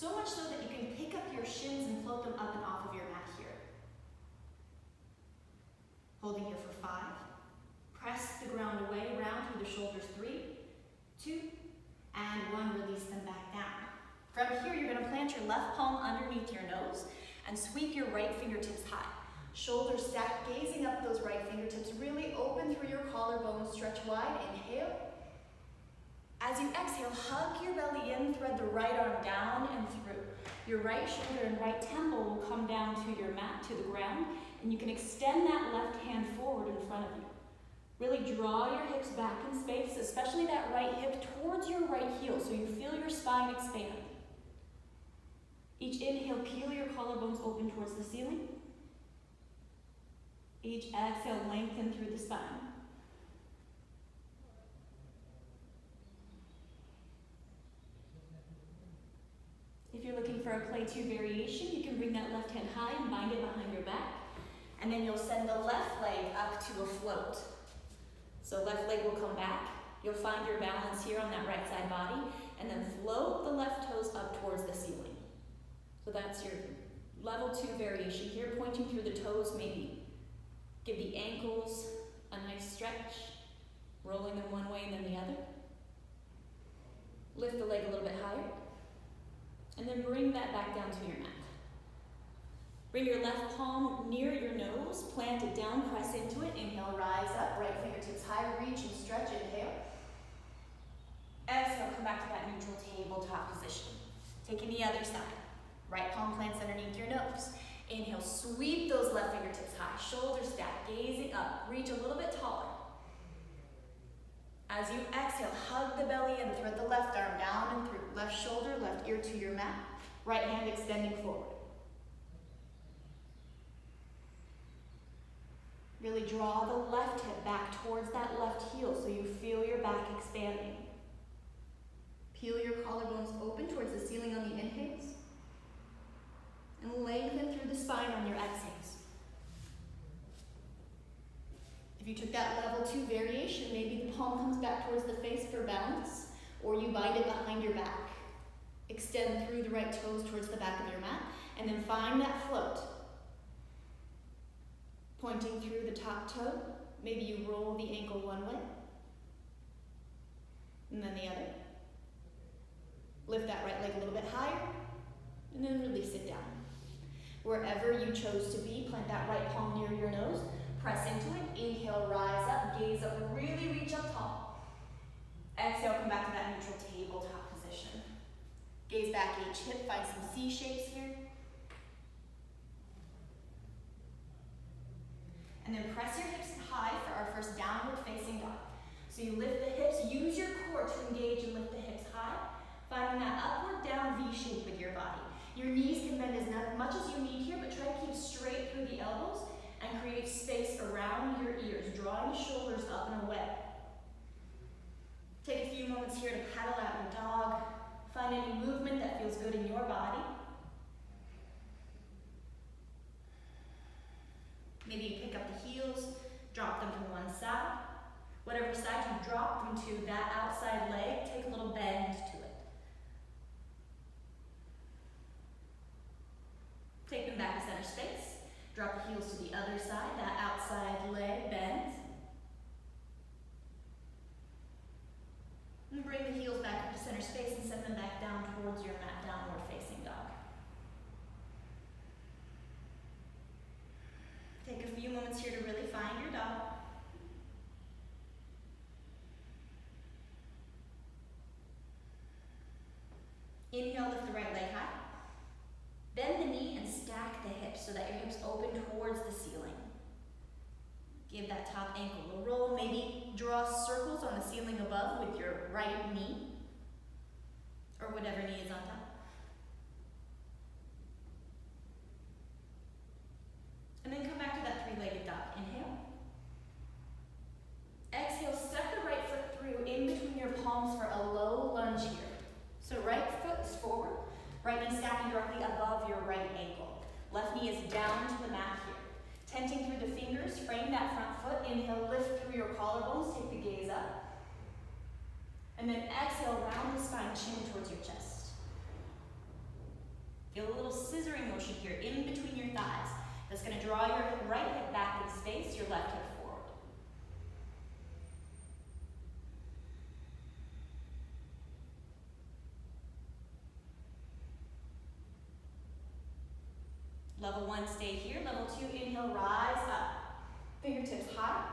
So much so that you can pick up your shins and float them up and off of your mat here. Holding here for 5. Press the ground away, round through the shoulders. 3, 2, and 1. Release them back down. From here, you're going to plant your left palm underneath your nose and sweep your right fingertips high. Shoulders stacked, gazing up those right fingertips. Really open through your collarbones, stretch wide. Inhale. As you exhale, hug your belly in, thread the right arm down and through. Your right shoulder and right temple will come down to your mat, to the ground, and you can extend that left hand forward in front of you. Really draw your hips back in space, especially that right hip towards your right heel, so you feel your spine expand. Each inhale, peel your collarbones open towards the ceiling. Each exhale, lengthen through the spine. If you're looking for a play 2 variation, you can bring that left hand high and bind it behind your back. And then you'll send the left leg up to a float. So left leg will come back. You'll find your balance here on that right side body, and then float the left toes up towards the ceiling. So that's your level 2 variation here, pointing through the toes, maybe give the ankles a nice stretch, rolling them one way and then the other. Lift the leg a little bit higher, and then bring that back down to your mat. Bring your left palm near your nose, plant it down, press into it. Inhale, rise up, right fingertips high, reach and stretch, inhale. Exhale, come back to that neutral tabletop position. Taking the other side. Right palm plants underneath your nose. Inhale, sweep those left fingertips high, shoulders stacked, gazing up, reach a little bit taller. As you exhale, hug the belly and thread the left arm down and through. Left shoulder, left ear to your mat. Right hand extending forward. Really draw the left hip back towards that left heel so you feel your back expanding. Peel your collarbones open towards the ceiling on the inhales. And lengthen through the spine on your exhales. If you took that level 2 variation, maybe the palm comes back towards the face for balance, or you bind it behind your back. Extend through the right toes towards the back of your mat, and then find that float. Pointing through the top toe, maybe you roll the ankle one way, and then the other. Lift that right leg a little bit higher, and then release it down. Wherever you chose to be, plant that right palm near your nose, press into it, inhale, rise up, gaze up, really reach up tall. Exhale, come back to that neutral tabletop position. Gaze back each hip, find some C shapes here. And then press your hips high for our first downward facing dog. So you lift the hips, use your core to engage and lift the hips high, finding that upward down V shape with your body. Your knees can bend as much as you need here, but try to keep straight through the elbows and create space around your ears, drawing the shoulders up and away. Take a few moments here to paddle out your dog. Find any movement that feels good in your body. Maybe you pick up the heels, drop them to one side. Whatever side you drop them to, that outside leg, take a little bend to it. Take them back to center space. Drop the heels to the other side, that outside leg bends. And bring the heels back up to center space and send them back down towards your mat, downward facing dog. Take a few moments here to really find your dog. Inhale, lift the right leg high. Bend the knee and stack the hips so that your hips open towards the ceiling. Give that top ankle a roll. Maybe draw circles on the ceiling above with your right knee, or whatever knee is on top. And then come back to that 3-legged dog. Inhale. Exhale, step the right foot through in between your palms for a low lunge here. So right foot is forward, right knee stacking directly above your right ankle. Left knee is down to the mat here. Tenting through the fingers, frame that front foot. Inhale, lift through your collarbones, take the gaze up. And then exhale, round the spine, chin towards your chest. scissoring motion here in between your thighs. That's going to draw your right hip back in space, your left hip forward. Level 1, stay here. Level 2, inhale, rise up. Fingertips high.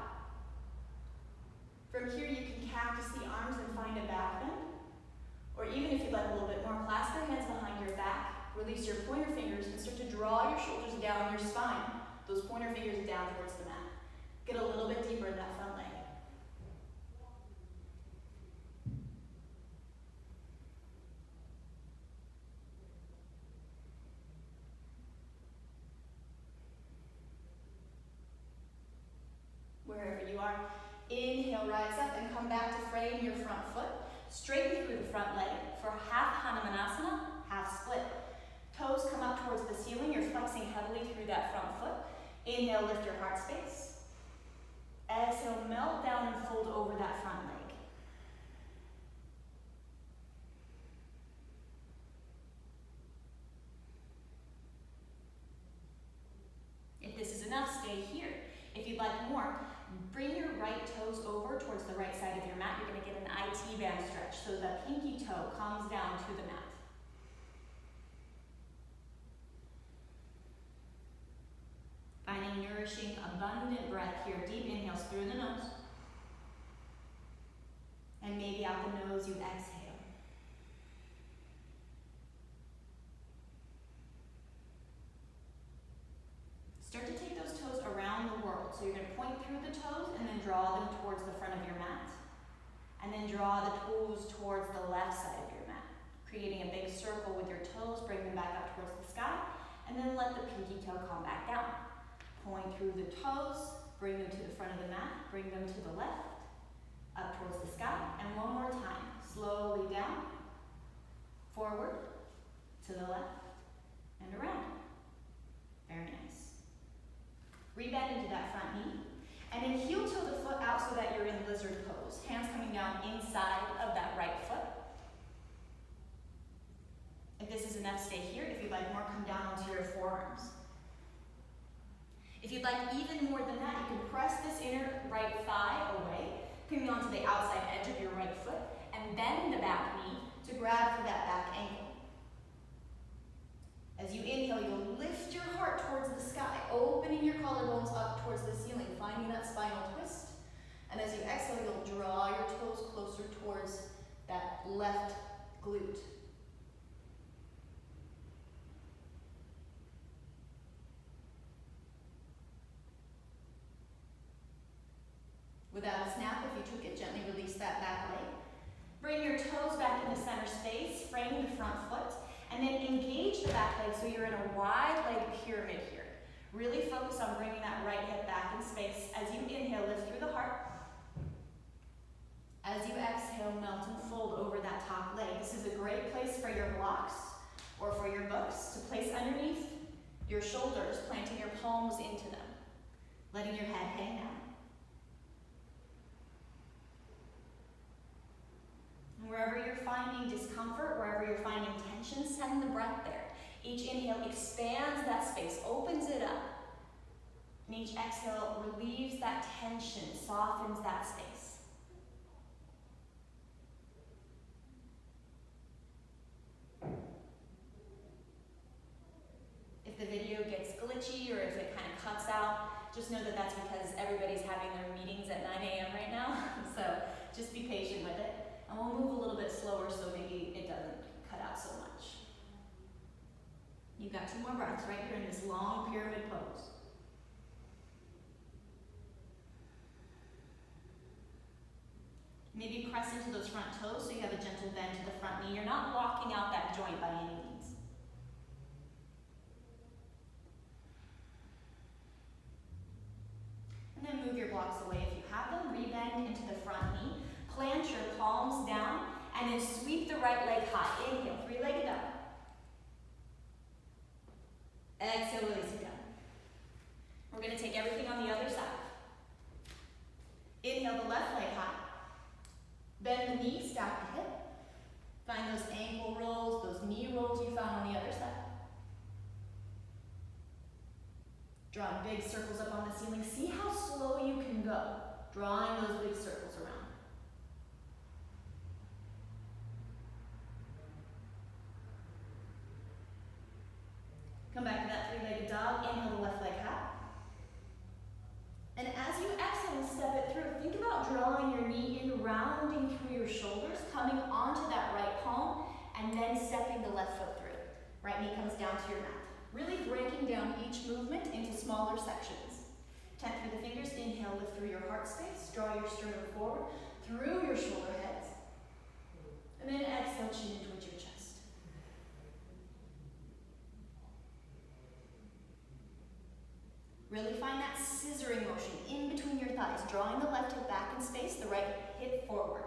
From here, you can cactus the arms and find a back bend. Or even if you'd like a little bit more, clasp your hands behind your back. Release your pointer fingers and start to draw your shoulders down your spine. Those pointer fingers down towards the mat. Get a little bit deeper in that front leg. Wherever you are, inhale, rise up and come back to frame your front foot. Straighten through the front leg for half Hanumanasana, half split. Toes come up towards the ceiling. You're flexing heavily through that front foot. Inhale, lift your heart space. Exhale, melt down and fold over that front leg. If this is enough, stay here. If you'd like more, bring your right toes over towards the right side of your mat. You're going to get an IT band stretch so the pinky toe comes down to the mat. Finding nourishing, abundant breath here. Deep inhales through the nose. And maybe out the nose you exhale. Start to take those toes around the world. So you're going to point through the toes and then draw them towards the front of your mat. And then draw the toes towards the left side of your mat. Creating a big circle with your toes, bring them back up towards the sky, and then let the pinky toe come back down. Point through the toes, bring them to the front of the mat, bring them to the left, up towards the sky, and one more time. Slowly down, forward, to the left, and around. Very nice. Rebend into that front knee, and then heel toe the foot out so that you're in lizard pose. Hands coming down inside of that right foot. If this is enough, stay here. If you'd like more, come down onto your forearms. If you'd like even more than that, you can press this inner right thigh away, coming onto the outside edge of your right foot, and bend the back knee to grab for that back ankle. As you inhale, you'll lift your heart towards the sky, opening your collarbones up towards the ceiling, finding that spinal twist. And as you exhale, you'll draw your toes closer towards that left glute. Without a snap, if you took it, gently release that back leg. Bring your toes back into center space, frame the front foot, and then engage the back leg so you're in a wide leg pyramid here. Really focus on bringing that right hip back in space. As you inhale, lift through the heart. As you exhale, melt and fold over that top leg. This is a great place for your blocks or for your books to place underneath your shoulders, planting your palms into them, letting your head hang down. Wherever you're finding discomfort, wherever you're finding tension, send the breath there. Each inhale expands that space, opens it up. And each exhale relieves that tension, softens that space. If the video gets glitchy or if it kind of cuts out, just know that that's because everybody's having their meetings at 9 a.m. right now. So just be patient with it. And we'll move a little bit slower so maybe it doesn't cut out so much. You've got 2 more breaths right here in this long pyramid pose. Maybe press into those front toes so you have a gentle bend to the front knee. You're not locking out that joint by any means. And then move your blocks away if you have them. Rebend into the front knee. Plant your palms down and then sweep the right leg high. Inhale, 3-legged up. Exhale, release it down. We're going to take everything on the other side. Inhale the left leg high. Bend the knee, stack the hip. Find those ankle rolls, those knee rolls you found on the other side. Drawing big circles up on the ceiling. See how slow you can go, drawing those big circles around. Come back to that three-legged dog. Inhale the left leg high. And as you exhale and step it through, think about drawing your knee in, rounding through your shoulders, coming onto that right palm, and then stepping the left foot through. Right knee comes down to your mat. Really breaking down each movement into smaller sections. Tent through the fingers. Inhale, lift through your heart space. Draw your sternum forward through your shoulder heads. And then exhale, chin in towards your chest. Really find that scissoring motion in between your thighs, drawing the left hip back in space, the right hip forward.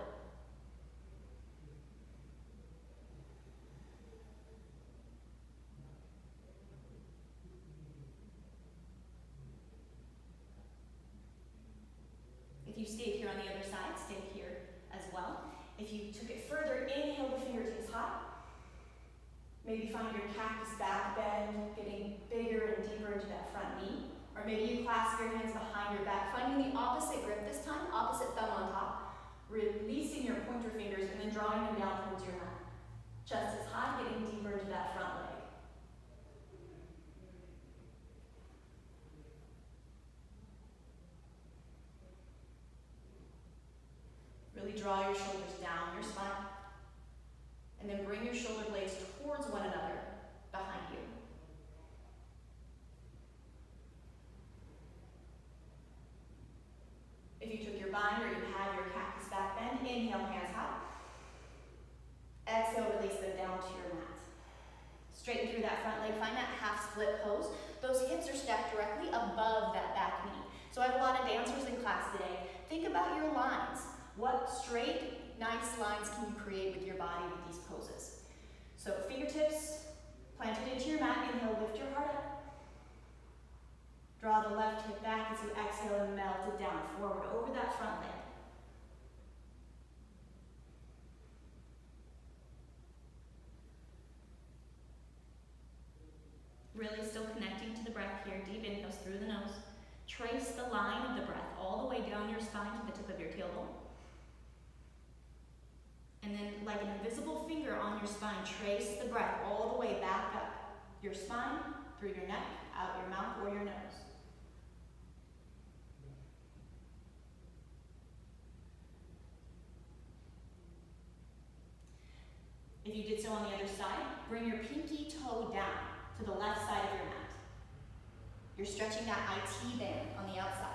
If you stayed here on the other side, stay here as well. If you took it further, inhale the fingertips high. Maybe find your cactus back bend, getting bigger and deeper into that front knee. Or maybe you clasp your hands behind your back, finding the opposite grip this time, opposite thumb on top, releasing your pointer fingers and then drawing them down towards your mat. Chest is high, getting deeper into that front leg. Really draw your shoulders down your spine, and then bring your shoulder blades towards one another behind you. If you took your bind or you have your cactus back bend, inhale, hands high. Exhale, release them down to your mat. Straighten through that front leg, find that half split pose. Those hips are stacked directly above that back knee. So I have a lot of dancers in class today. Think about your lines. What straight, nice lines can you create with your body with these poses? So fingertips planted into your mat. Inhale, lift your heart up. Draw the left hip back as you exhale and melt it down forward over that front leg. Really still connecting to the breath here. Deep inhales through the nose. Trace the line of the breath all the way down your spine to the tip of your tailbone. And then, like an invisible finger on your spine, trace the breath all the way back up your spine, through your neck, out your mouth or your nose. If you did so on the other side, bring your pinky toe down to the left side of your mat. You're stretching that IT band on the outside.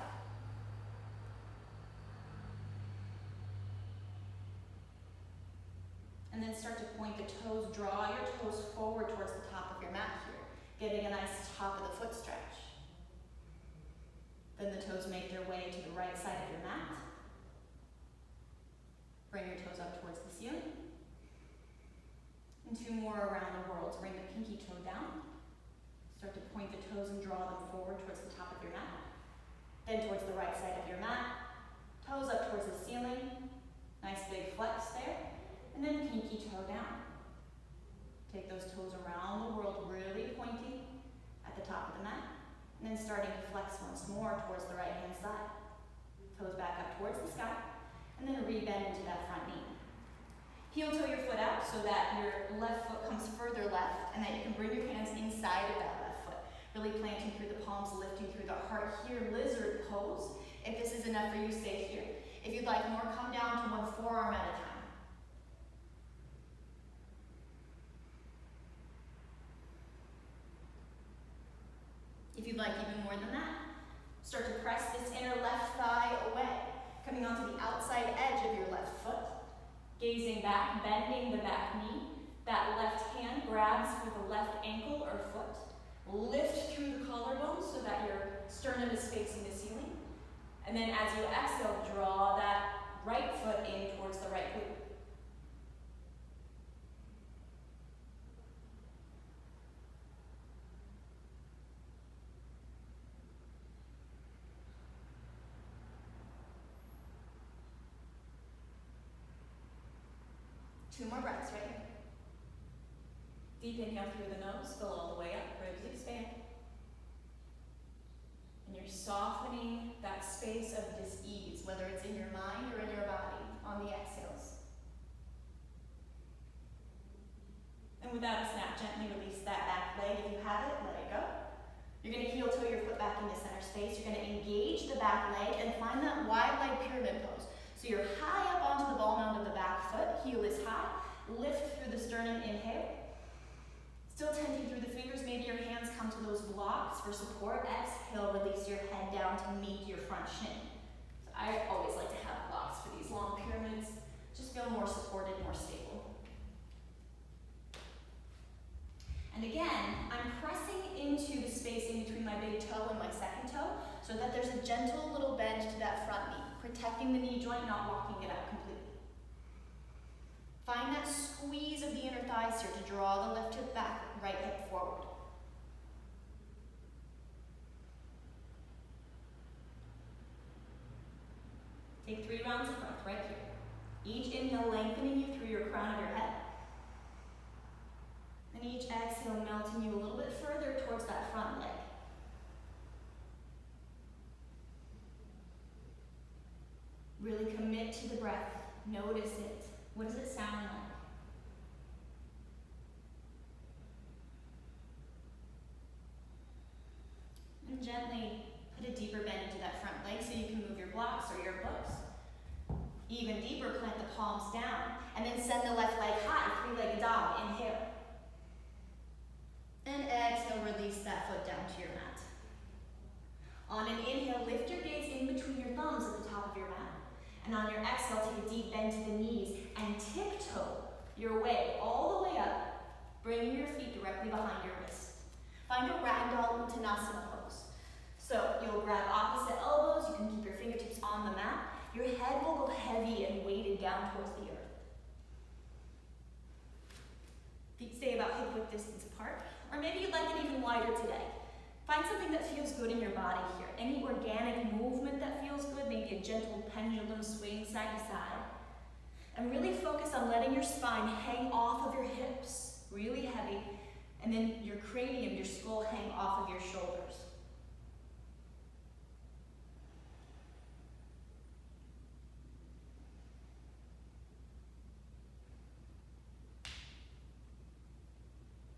And then start to point the toes, draw your toes forward towards the top of your mat here, getting a nice top of the foot stretch. Then the toes make their way to the right side of your mat. Bring your toes up towards the ceiling. And two more around the world. So bring the pinky toe down. Start to point the toes and draw them forward towards the top of your mat. Then towards the right side of your mat. Toes up towards the ceiling. Nice big flex there. And then pinky toe down. Take those toes around the world, really pointing at the top of the mat. And then starting to flex once more towards the right-hand side. Toes back up towards the sky. And then rebend into that front knee. Heel toe your foot out so that your left foot comes further left and that you can bring your hands inside of that left foot. Really planting through the palms, lifting through the heart here, lizard pose. If this is enough for you, stay here. If you'd like more, come down to one forearm at a time. If you'd like even more than that, start to press this inner left thigh away, coming onto the outside edge of your left foot. Gazing back, bending the back knee. That left hand grabs for the left ankle or foot. Lift through the collarbone so that your sternum is facing the ceiling. And then as you exhale, draw that right foot in towards the right glute. Two more breaths right here. Deep inhale through the nose, fill all the way up, ribs expand. And you're softening that space of dis-ease, whether it's in your mind or in your body, on the exhales. And without a snap, gently release that back leg. If you have it, let it go. You're going to heel toe your foot back into center space. You're going to engage the back leg and find that wide leg pyramid pose. So you're high up onto the ball mound of the back foot. Heel is high. Lift through the sternum, inhale. Still tenting through the fingers. Maybe your hands come to those blocks for support. Exhale, release your head down to meet your front shin. So I always like to have blocks for these long pyramids. Just feel more supported, more stable. And again, I'm pressing into the space in between my big toe and my second toe so that there's a gentle little bend to that front knee, protecting the knee joint, not locking it out completely. Find that squeeze of the inner thighs here to draw the left hip back, right hip forward. Take 3 rounds of breath right here. Each inhale lengthening you through your crown of your head. And each exhale melting you a little bit further towards that front leg. Really commit to the breath. Notice it. What does it sound like? And gently put a deeper bend into that front leg so you can move your blocks or your hooks. Even deeper, plant the palms down. And then send the left leg high, 3-legged dog. Inhale. And exhale, release that foot down to your mat. On an inhale, lift your gaze in between your thumbs at the top of your mat. And on your exhale, take a deep bend to the knees and tiptoe your way all the way up, bringing your feet directly behind your wrist. Find a ragdoll uttanasana pose. So you'll grab opposite elbows, you can keep your fingertips on the mat. Your head will go heavy and weighted down towards the earth. Feet stay about hip-width distance apart. Or maybe you'd like it even wider today. Find something that feels good in your body here. Any organic movement that feels good, maybe a gentle pendulum swing side to side. And really focus on letting your spine hang off of your hips, really heavy, and then your cranium, your skull, hang off of your shoulders.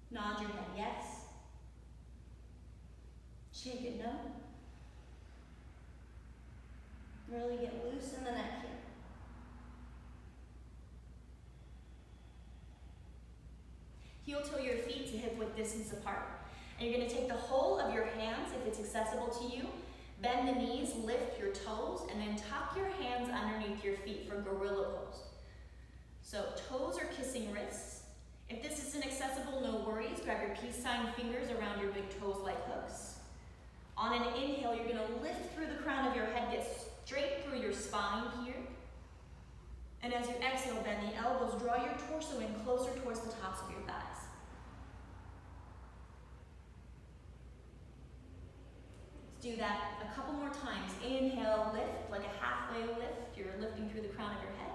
Nod your head, yes. Shake it, no. Really get loose in the neck here. Heel toe your feet to hip width distance apart. And you're going to take the whole of your hands, if it's accessible to you, bend the knees, lift your toes, and then tuck your hands underneath your feet for gorilla pose. So toes are kissing wrists. If this isn't accessible, no worries. Grab your peace sign fingers around your big toes like hooks. On an inhale, you're going to lift through the crown of your head, get straight through your spine here. And as you exhale, bend the elbows, draw your torso in closer towards the tops of your thighs. Let's do that a couple more times. Inhale, lift, like a halfway lift. You're lifting through the crown of your head.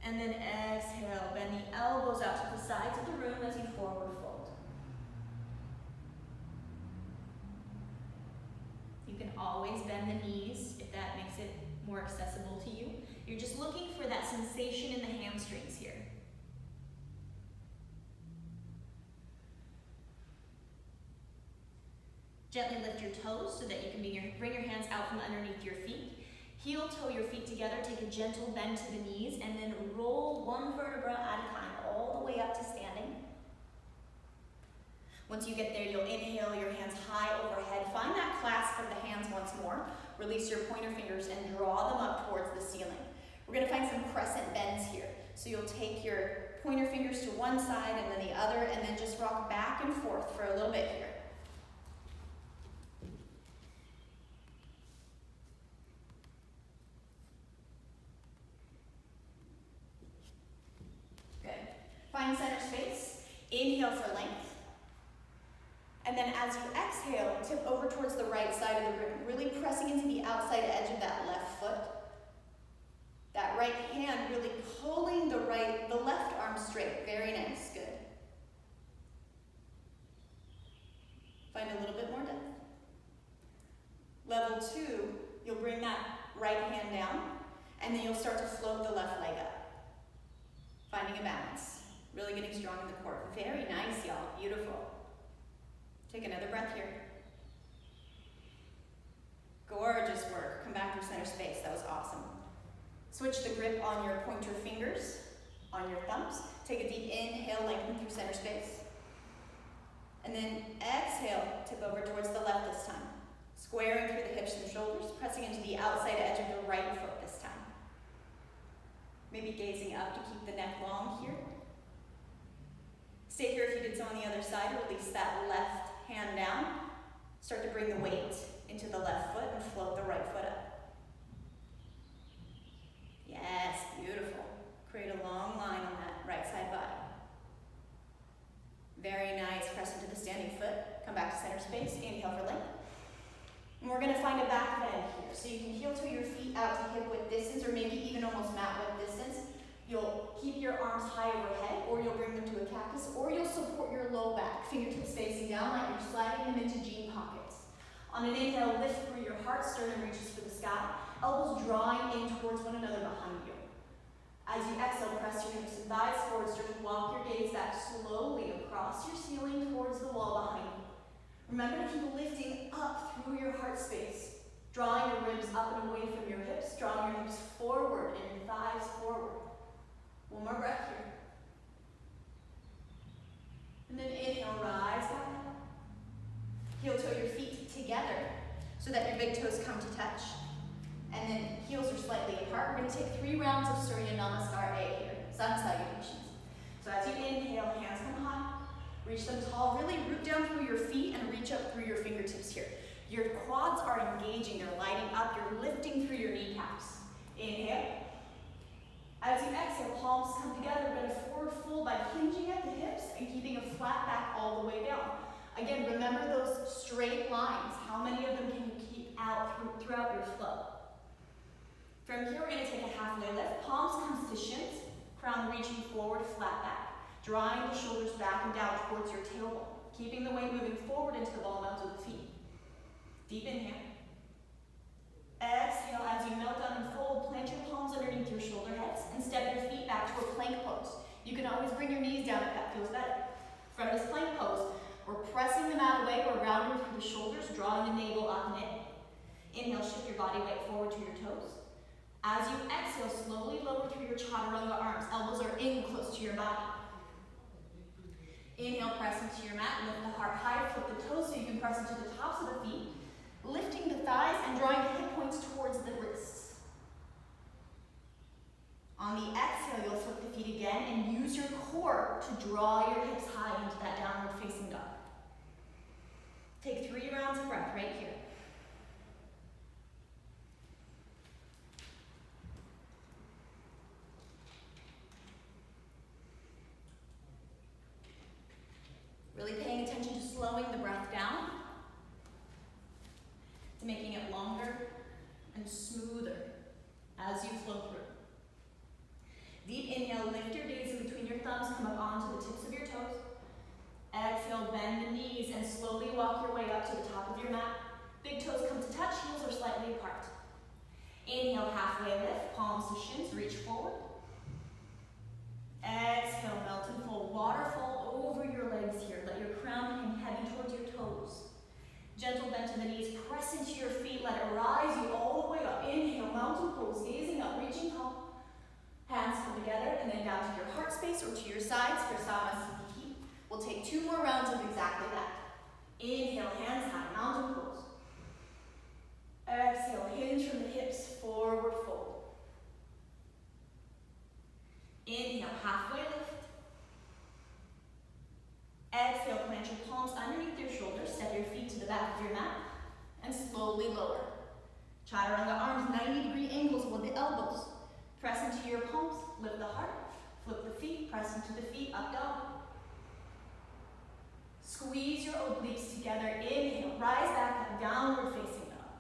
And then exhale, bend the elbows out to the sides of the room as you forward fold. You can always bend the knees if that makes it more accessible to you. You're just looking for that sensation in the hamstrings here. Gently lift your toes so that you can bring your hands out from underneath your feet. Heel toe your feet together, take a gentle bend to the knees, and then roll one vertebra at a time, all the way up to standing. Once you get there, you'll inhale your hands high overhead. Find that clasp of the hands once more. Release your pointer fingers and draw them up towards the ceiling. We're going to find some crescent bends here. So you'll take your pointer fingers to one side and then the other, and then just rock back and forth for a little bit here. Find center space, inhale for length, and then as you exhale, tip over towards the right side of the room, really pressing into the outside edge of that left foot. That right hand really pulling the left arm straight. Very nice, good. Find a little bit more depth. 2, you'll bring that right hand down, and then you'll start to float the left leg up. Finding a balance. Really getting strong in the core. Very nice, y'all. Beautiful. Take another breath here. Gorgeous work. Come back through center space. That was awesome. Switch the grip on your pointer fingers, on your thumbs. Take a deep inhale, lengthen through center space. And then exhale, tip over towards the left this time. Squaring through the hips and shoulders, pressing into the outside edge of the right foot this time. Maybe gazing up to keep the neck long here. Stay here if you did so on the other side. Release that left hand down. Start to bring the weight into the left foot and float the right foot up. Yes, beautiful. Create a long line on that right side body. Very nice. Press into the standing foot. Come back to center space. Inhale for length. And we're going to find a back bend here. So you can heel toe your feet out to hip width distance, or maybe even almost mat width distance. You'll keep your arms high overhead, or you'll bring them to a cactus, or you'll support your low back, fingertips facing down like you're sliding them into jean pockets. On an inhale, lift through your heart, sternum reaches for the sky, elbows drawing in towards one another behind you. As you exhale, press your hips and thighs forward, start to walk your gaze back slowly across your ceiling towards the wall behind you. Remember to keep lifting up through your heart space, drawing your ribs up and away from your hips, drawing your hips forward and your thighs forward. One more breath here. And then inhale, rise back up. Heel toe your feet together so that your big toes come to touch. And then heels are slightly apart. We're going to take 3 rounds of Surya Namaskar A here, sun salutations. So as you inhale, hands come high. Reach them tall. Really root down through your feet and reach up through your fingertips here. Your quads are engaging. They're lighting up. You're lifting through your kneecaps. Inhale. As you exhale, palms come together. We're going to forward fold by hinging at the hips and keeping a flat back all the way down. Again, remember those straight lines. How many of them can you keep out throughout your flow? From here, we're going to take a halfway lift. Palms comes to shins. Crown reaching forward, flat back. Drawing the shoulders back and down towards your tailbone. Keeping the weight moving forward into the ball mounds of the feet. Deep inhale. Exhale as you melt down and fold. Plant your palms underneath your shoulder heads and step your feet back to a plank pose. You can always bring your knees down if that feels better. From this plank pose, we're pressing the mat away. We're rounding through the shoulders, drawing the navel up and in. Inhale, shift your body weight forward to your toes. As you exhale, slowly lower through your chaturanga arms. Elbows are in close to your body. Inhale, press into your mat, lift the heart high, flip the toes so you can press into the tops of the feet, lifting the thighs and drawing the hip points towards the wrists. On the exhale, you'll flip the feet again and use your core to draw your hips high into that downward facing dog. Take 3 rounds of breath right here. Really paying attention to slowing the breath down, to making it longer and smoother as you flow through. Deep inhale, lift your gaze in between your thumbs, come up onto the tips of your toes. Exhale, bend the knees and slowly walk your way up to the top of your mat. Big toes come to touch, heels are slightly apart. Inhale, halfway lift, palms to shins, reach forward. Exhale, melt and fold. Waterfall over your legs here. Let your crown hang heavy towards your toes. Gentle bend to the knees. Press into your feet. Let it rise you all the way up. Inhale, mountain pose. Gazing up, reaching tall. Hands come together and then down to your heart space or to your sides for Samasthiti. We'll take 2 more rounds of exactly that. Inhale, hands high, mountain pose. Exhale, hinge from the hips, forward fold. Inhale, halfway lift. Exhale, plant your palms underneath your shoulders, step your feet to the back of your mat, and slowly lower. Chaturanga arms, 90-degree angles with the elbows. Press into your palms, lift the heart, flip the feet, press into the feet, up dog. Squeeze your obliques together, inhale, rise back up, downward facing dog.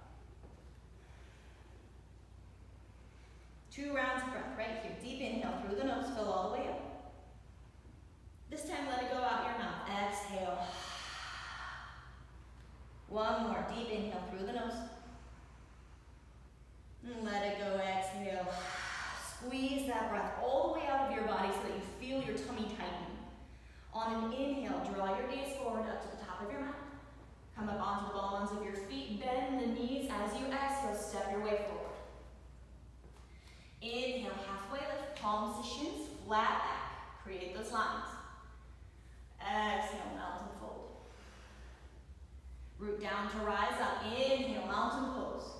2 rounds of breath right here. Deep inhale through the nose, fill all the way up. This time let it go out your mouth. Exhale. One more. Deep inhale through the nose. inhale, draw your gaze forward up to the top of your mat. Come up onto the balls of your feet, bend the knees. As you exhale, step your way forward. Inhale, halfway lift, palms to shins, flat back. Create those lines. Exhale, mountain fold. Root down to rise up. Inhale, mountain pose.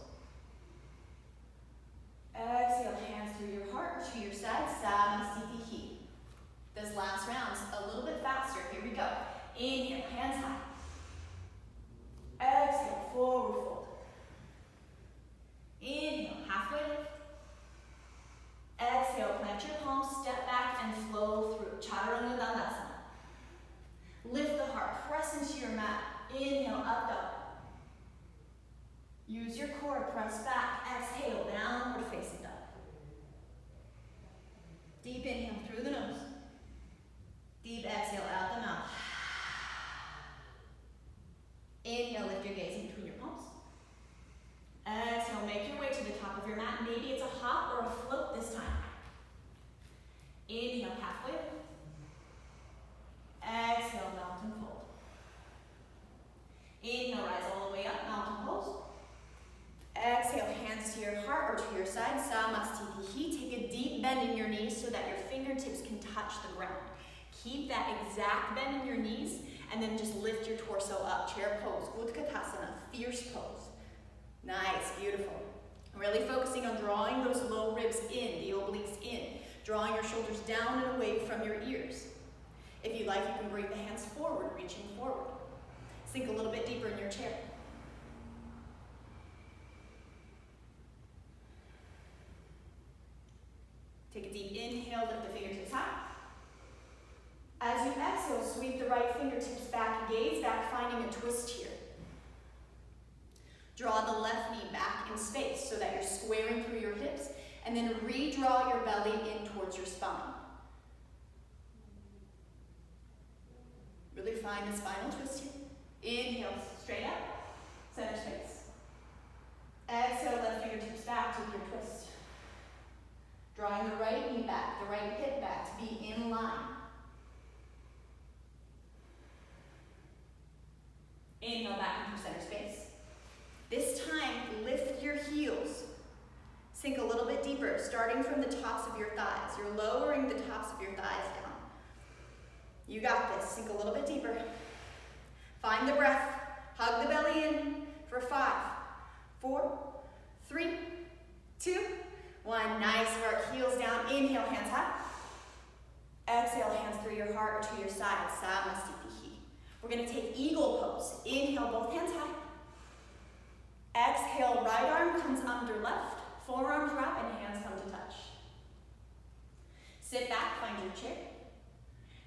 Exhale, hands through your heart or to your side, Samasthiti. This last round's a little bit faster. Here we go. Inhale, hands high. Exhale, forward fold. Inhale, halfway lift. Exhale, plant your palms, step back and flow through. Chaturanga Dandasana. Lift the heart, press into your mat. Inhale, up dog. Use your core, press back. Exhale, downward facing dog. Deep inhale through the nose. Deep exhale out the mouth. Inhale, lift your gaze in between your palms. Exhale, make your way to the top of your mat. Maybe it's a hop or a float this time. Inhale, halfway. Exhale, mountain fold. Inhale, rise all the way up, mountain pose. Exhale, hands to your heart or to your side, Samasthiti. Take a deep bend in your knees so that your fingertips can touch the ground. Keep that exact bend in your knees and then just lift your torso up. Chair pose, Utkatasana, fierce pose. Nice, beautiful. Really focusing on drawing those low ribs in, the obliques in. Drawing your shoulders down and away from your ears. If you like, you can bring the hands forward, reaching forward. Sink a little bit deeper in your chair. Take a deep inhale, lift the fingertips high. As you exhale, sweep the right fingertips back, gaze back, finding a twist here. Draw the left knee back in space so that you're squaring through your hips, and then redraw your belly in towards your spine. Really find the spinal twist here. Inhale, straight up, center space. Exhale, left fingertips back to your twist. Drawing the right knee back, the right hip back to be in line. Inhale back into center space. This time, lift your heels. Sink a little bit deeper, starting from the tops of your thighs. You're lowering the tops of your thighs down. You got this. Sink a little bit deeper. Find the breath. Hug the belly in for 5, 4, 3, 2, 1. Nice work. Heels down. Inhale, hands high. Exhale, hands through your heart or to your side. Samasthiti. We're going to take eagle pose. Inhale, both hands high. Exhale, right arm comes under left. Forearms wrap and hands come to touch. Sit back, find your chair.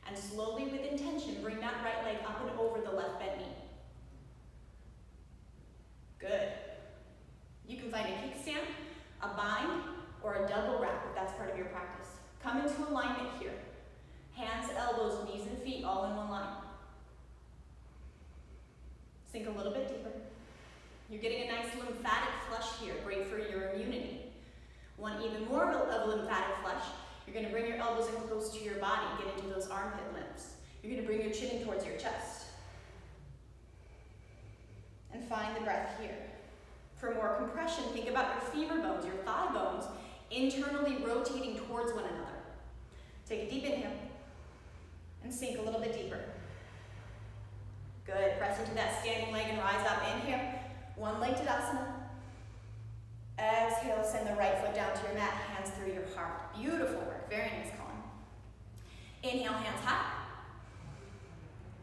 And slowly with intention, bring that right leg up and over the left bent knee. Good. You can find a kickstand, a bind, or a double wrap if that's part of your practice. Come into alignment here. Hands, elbows, knees, and feet all in one line. Sink a little bit deeper. You're getting a nice lymphatic flush here, great for your immunity. Want even more of a lymphatic flush, you're going to bring your elbows in close to your body, get into those armpit lifts. You're going to bring your chin in towards your chest. And find the breath here. For more compression, think about your femur bones, your thigh bones, internally rotating towards one another. Take a deep inhale and sink a little bit deeper. Good. Press into that standing leg and rise up. Inhale. One leg Tadasana. Exhale, send the right foot down to your mat, hands through your heart. Beautiful work. Very nice, Colin. Inhale, hands high.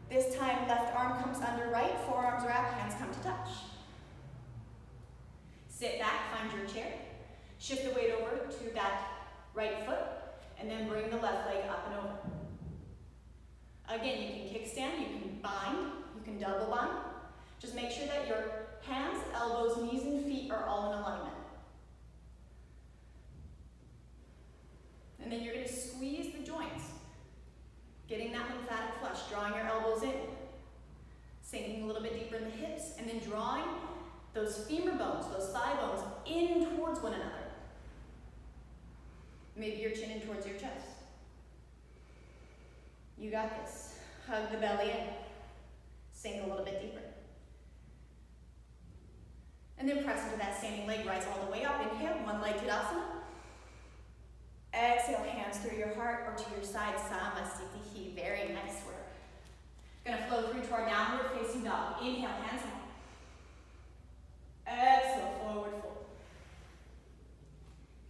This time, left arm comes under right, forearms wrap, hands come to touch. Sit back, find your chair. Shift the weight over to that right foot, and then bring the left leg up and over. Again, you can kickstand, you can bind, you can double bind. Just make sure that your hands, elbows, knees, and feet are all in alignment. And then you're going to squeeze the joints, getting that lymphatic flush, drawing your elbows in, sinking a little bit deeper in the hips, and then drawing those femur bones, those thigh bones, in towards one another. Maybe your chin in towards your chest. You got this. Hug the belly in. Sink a little bit deeper. And then press into that standing leg, rise all the way up. Inhale, one-legged Tadasana. Exhale, hands through your heart or to your side, Samasthiti. Very nice work. Gonna flow through to our downward facing dog. Inhale, hands high. Exhale, forward fold.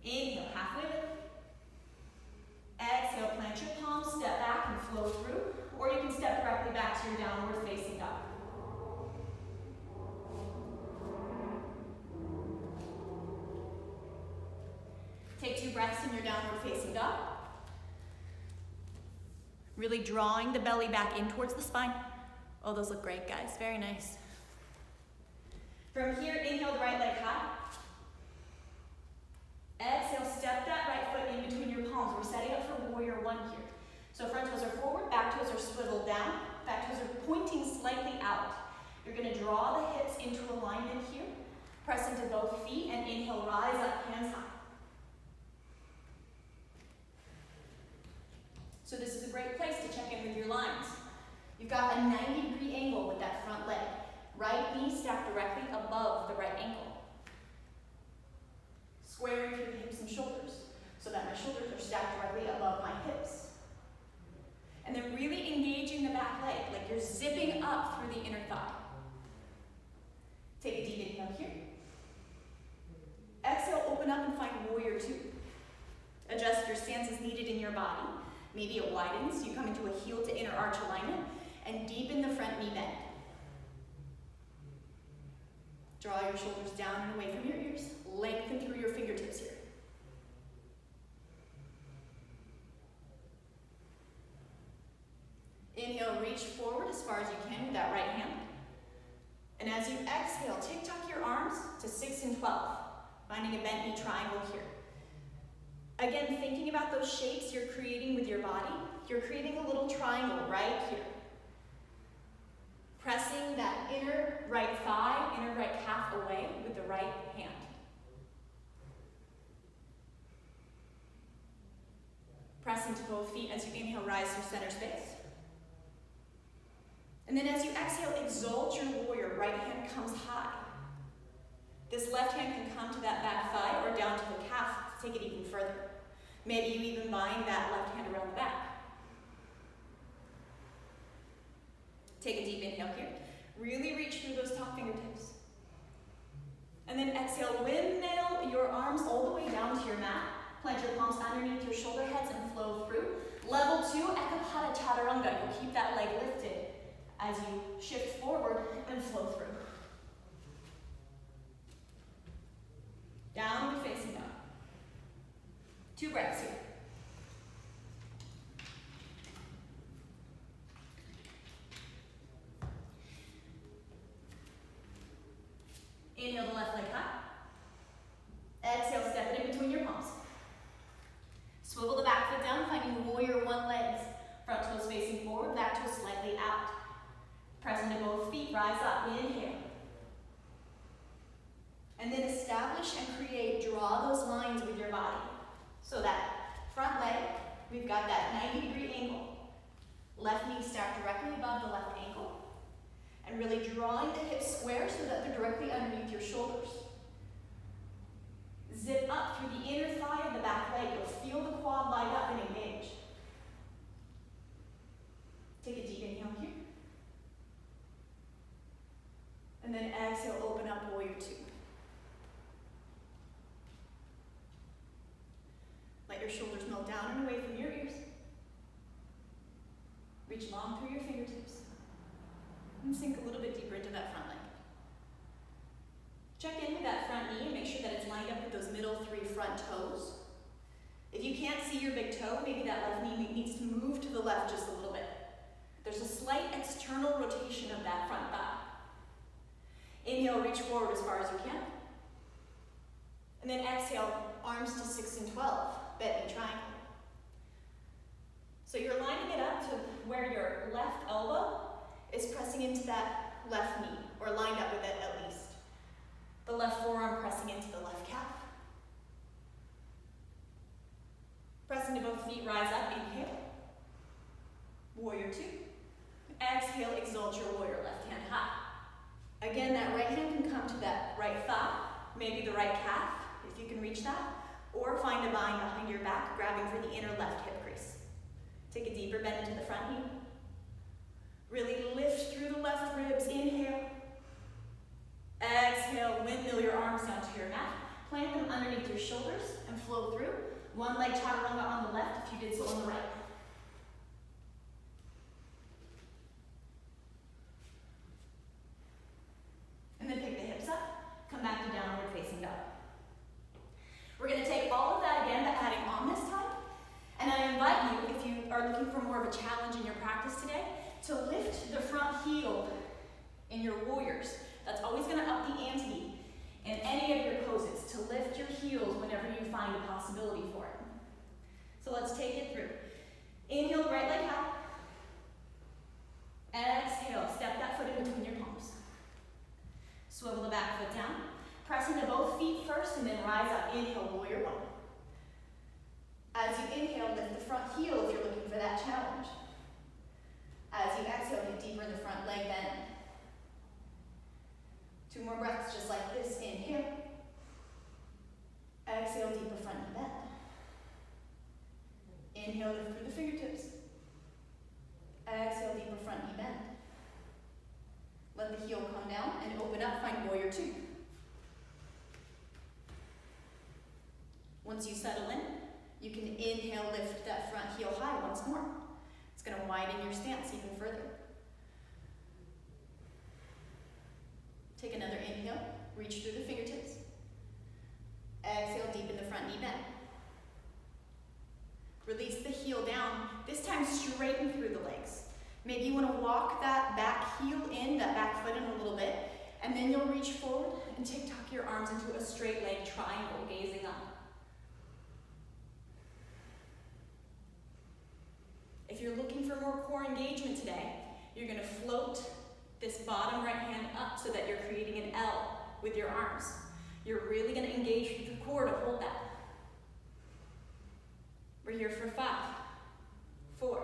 Inhale, halfway lift. Exhale, plant your palms, step back and flow through. Or you can step directly back to your downward facing dog. Take 2 breaths in your downward facing dog. Really drawing the belly back in towards the spine. Oh, those look great, guys. Very nice. From here, inhale the right leg high. Exhale, step that right foot in between your palms. We're setting up for warrior 1 here. So front toes are forward, back toes are swiveled down. Back toes are pointing slightly out. You're going to draw the hips into alignment here. Press into both feet and inhale, rise up, hands high. So this is a great place to check in with your lines. You've got a 90-degree angle with that front leg. Right knee stacked directly above the right ankle. Squaring through the hips and shoulders so that my shoulders are stacked directly above my hips. And then really engaging the back leg, like you're zipping up through the inner thigh. Take a deep inhale here. Exhale, open up and find warrior 2. Adjust your stance as needed in your body. Maybe it widens, you come into a heel to inner arch alignment, and deepen the front knee bend. Draw your shoulders down and away from your ears. Lengthen through your fingertips here. Inhale, reach forward as far as you can with that right hand. And as you exhale, tick-tock your arms to 6 and 12, finding a bent knee triangle here. Again, thinking about those shapes you're creating with your body, you're creating a little triangle right here. Pressing that inner right thigh, inner right calf away with the right hand. Press into both feet as you inhale, rise through center space. And then as you exhale, exalt your warrior. Right hand comes high. This left hand can come to that back thigh or down to the calf to take it even further. Maybe you even bind that left hand around the back. Take a deep inhale here. Really reach through those top fingertips. And then exhale, windmill your arms all the way down to your mat. Plant your palms underneath your shoulder heads and flow through. Level 2, Ekapada Chaturanga. You'll keep that leg lifted as you shift forward and flow through. Downward facing dog. 2 breaths here. Inhale the left leg high. Exhale, step it in between your palms. Swivel the back foot down, finding warrior 1 legs. Front toes facing forward, back toes slightly out. Press into both feet, rise up, inhale. And then establish and create, draw those lines with your body. So that front leg, we've got that 90-degree angle. Left knee stacked directly above the left ankle. And really drawing the hips square so that they're directly underneath your shoulders. Zip up through the inner thigh of the back leg. You'll feel the quad light up and engage. Take a deep inhale here. And then exhale, open up, warrior 2. Let your shoulders melt down and away from your ears. Reach long through your fingertips. And sink a little bit deeper into that front leg. Check in with that front knee and make sure that it's lined up with those middle 3 front toes. If you can't see your big toe, maybe that left knee needs to move to the left just a little bit. There's a slight external rotation of that front thigh. Inhale, reach forward as far as you can. And then exhale, arms to 6 and 12, bent knee triangle. So you're lining it up to where your left elbow is pressing into that left knee, or lined up with it at least. The left forearm pressing into the left calf. Press into both feet, rise up, inhale. Warrior 2. exhale, exalt your warrior, left hand high. Again, that right hand can come to that right thigh, maybe the right calf, if you can reach that, or find a bind behind your back, grabbing for the inner left hip crease. Take a deeper bend into the front knee. Really lift through the left ribs, inhale. Exhale, windmill your arms down to your mat. Plant them underneath your shoulders and flow through. One leg chaturanga on the left if you did so on the right. And then pick the hips up, come back to downward facing dog. We're going to take all of that again, but adding on this time. And I invite you, if you are looking for more of a challenge in your practice today, to lift the front heel in your warriors. That's always going to up the ante in any of your poses, to lift your heels whenever you find a possibility for it. So let's take it through. Inhale, right leg high. Exhale, step that foot in between your palms. Swivel the back foot down. Press into both feet first and then rise up. Inhale, warrior one. As you inhale, lift the front heel if you're looking for that challenge. As you exhale, get deeper in the front leg bend. 2 more breaths just like this. Inhale. Exhale, deeper front knee bend. Inhale, lift through the fingertips. Exhale, deeper front knee bend. Let the heel come down and open up, find warrior 2. Once you settle in, you can inhale, lift that front heel high once more. It's going to widen your stance even further. Take another inhale, reach through the fingertips. Exhale, deepen the front knee bend. Release the heel down, this time straighten through the legs. Maybe you want to walk that back heel in, that back foot in a little bit, and then you'll reach forward and tuck your arms into a straight leg triangle, gazing up. If you're looking for more core engagement today, you're going to float this bottom right hand up so that you're creating an L with your arms. You're really going to engage with the core to hold that. We're here for 5, 4,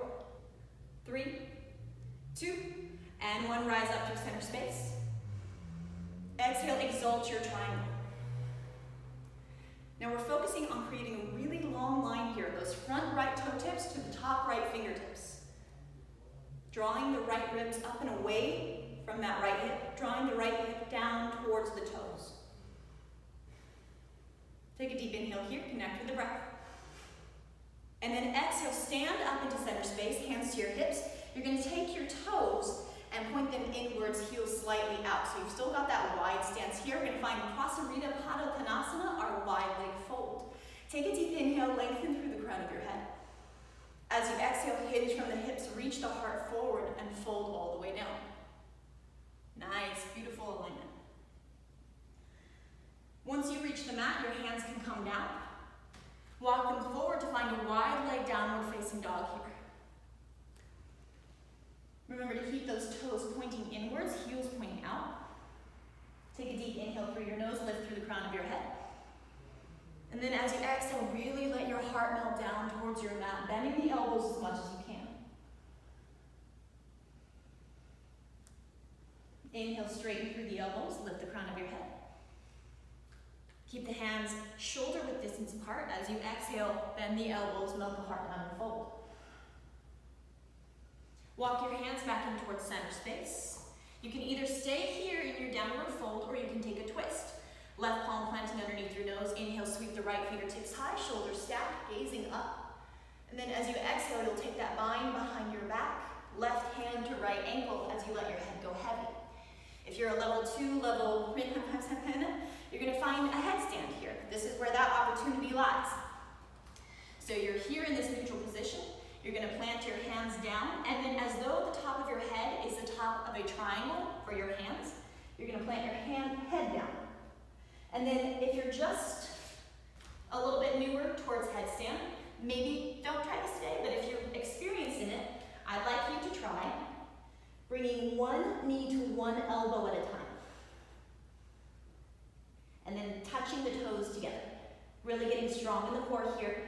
3, 2, and 1. Rise up to center space. Exhale, exalt your triangle. Now we're focusing on creating a really long line here, those front right toe tips to the top right fingertips. Drawing the right ribs up and away from that right hip, drawing the right hip down towards the toes. Take a deep inhale here, connect with the breath. And then exhale, stand up into center space, hands to your hips. You're going to take your toes and point them inwards, heels slightly out. So you've still got that wide stance here. We're going to find Prasarita Pada Konasana, our wide leg fold. Take a deep inhale, lengthen through the crown of your head. As you exhale, hinge from the hips, reach the heart forward and fold all the way down. Nice, beautiful alignment. Once you reach the mat, your hands can come down. Walk them forward to find a wide leg downward facing dog here. Remember to keep those toes pointing inwards, heels pointing out. Take a deep inhale through your nose, lift through the crown of your head. And then as you exhale, really let your heart melt down towards your mat, bending the elbows as much as you can. Inhale, straighten through the elbows, lift the crown of your head. Keep the hands shoulder width distance apart. As you exhale, bend the elbows, melt the heart down and fold. Walk your hands back in towards center space. You can either stay here in your downward fold or you can take a twist. Left palm planting underneath your nose. Inhale, sweep the right fingertips high, shoulders stacked, gazing up. And then as you exhale, you'll take that bind behind your back, left hand to right ankle as you let your head go heavy. If you're a level 2, you're going to find a headstand here. This is where that opportunity lies. So you're here in this neutral position. You're going to plant your hands down, and then as though the top of your head is the top of a triangle for your hands, you're going to plant your head down. And then if you're just a little bit newer towards headstand, maybe don't try this today, but if you're experienced in it, I'd like you to try bringing one knee to one elbow at a time. And then touching the toes together. Really getting strong in the core here.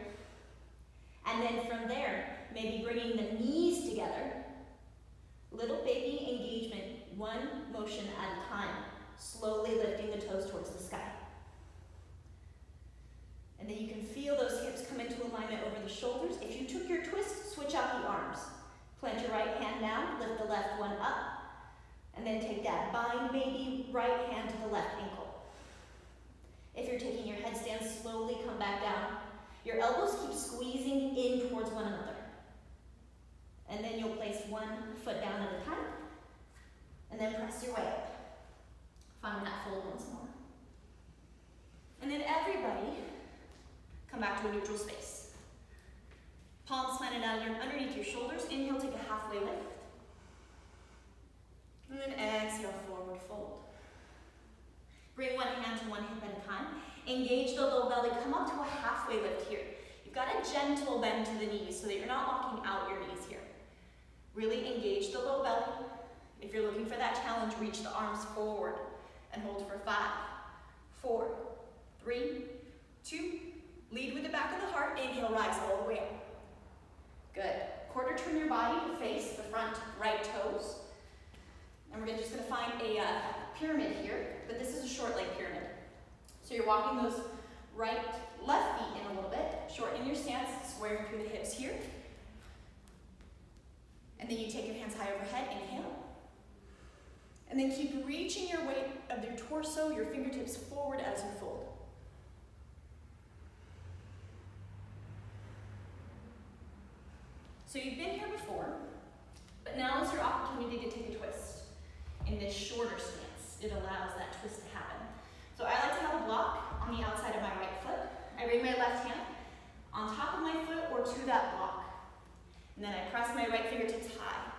And then from there, maybe bringing the knees together, Little baby engagement, one motion at a time, slowly lifting the toes towards the sky. And then you can feel those hips come into alignment over the shoulders. If you took your twist, switch out the arms. Plant your right hand down, lift the left one up, and then take that bind baby right hand to the left ankle. If you're taking your headstand, slowly come back down. Your elbows keep squeezing in towards one another. And then you'll place one foot down at a time, and then press your way up. Find that fold once more. And then everybody, come back to a neutral space. Palms planted out underneath your shoulders. Inhale, take a halfway lift. And then exhale, forward fold. Bring one hand to one hip at a time. Engage the low belly. Come up to a halfway lift here. You've got a gentle bend to the knees so that you're not locking out your knees here. Really engage the low belly. If you're looking for that challenge, reach the arms forward and hold for 5, 4, 3, 2. Lead with the back of the heart. Inhale, rise all the way up. Good. Quarter turn your body to face the front right toes. And we're just going to find a pyramid here, but this is a short leg pyramid. So you're walking those left feet in a little bit, shortening your stance, squaring through the hips here. And then you take your hands high overhead, inhale. And then keep reaching your weight of your torso, your fingertips forward as you fold. So you've been here before, but now is your opportunity to take a twist in this shorter stance. It allows that twist to happen. So I like to have a block on the outside of my right foot. I bring my left hand on top of my foot or to that block. And then I press my right fingertips high,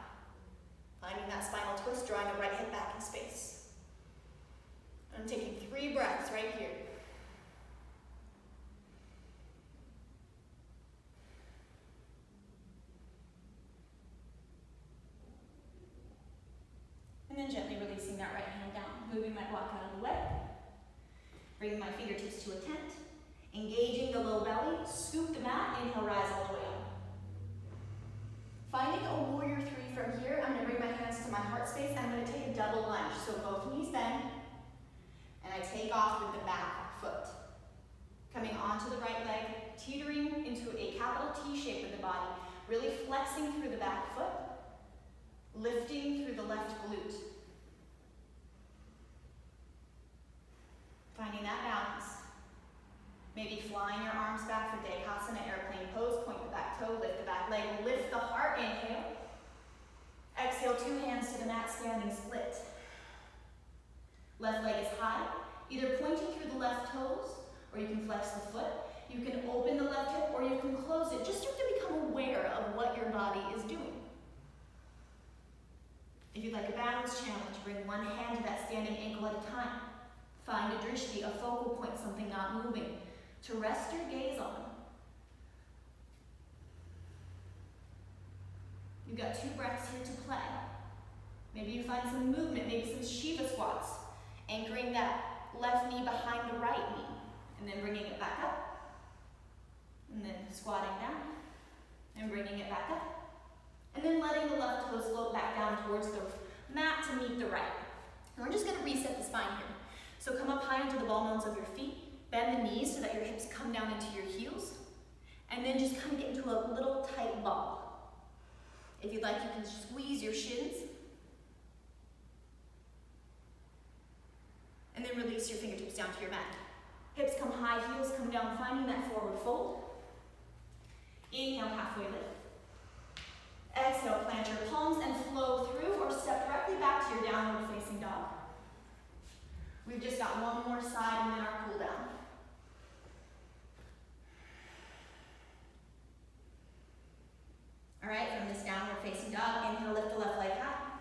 finding that spinal twist, drawing the right hip back in space. I'm taking 3 breaths right here. And then gently releasing that right hand down, moving my block out of the way. Bringing my fingertips to a tent, engaging the low belly, scoop the mat, inhale, rise all the way up. Finding a warrior 3 from here, I'm going to bring my hands to my heart space, and I'm going to take a double lunge. So both knees bend, and I take off with the back foot. Coming onto the right leg, teetering into a capital T shape with the body, really flexing through the back foot, lifting through the left glute. Finding that balance. Maybe flying your arms back for Dekasana, airplane pose, point the back toe, lift the back leg, lift the heart, inhale. Exhale, 2 hands to the mat, standing split. Left leg is high, either pointing through the left toes, or you can flex the foot. You can open the left hip, or you can close it. Just start to become aware of what your body is doing. If you'd like a balance challenge, bring one hand to that standing ankle at a time. Find a drishti, a focal point, something not moving, to rest your gaze on. You've got 2 breaths here to play. Maybe you find some movement, maybe some Shiva squats, anchoring that left knee behind the right knee, and then bringing it back up, and then squatting down, and bringing it back up, and then letting the left toes float back down towards the mat to meet the right. And we're just going to reset the spine here. So come up high into the ball mounds of your feet, bend the knees so that your hips come down into your heels, and then just kind of get into a little tight ball. If you'd like, you can squeeze your shins, and then release your fingertips down to your mat. Hips come high, heels come down, finding that forward fold. Inhale, halfway lift. Exhale, plant your palms and flow through or step directly back to your downward facing dog. We've just got one more side and then our cool down. All right, from this downward facing dog, inhale, lift the left leg high.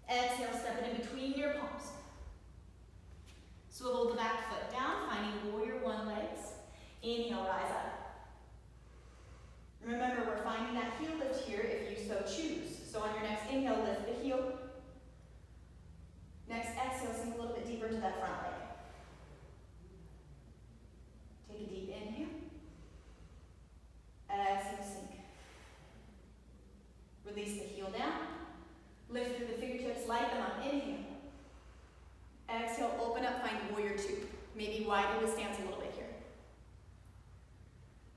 Exhale, step it in between your palms. Swivel the back foot down, finding warrior 1 legs. Inhale, rise up. Remember, we're finding that heel lift here if you so choose. So on your next inhale, lift the heel. Next exhale, sink a little bit deeper into that front leg. Maybe widen the stance a little bit here.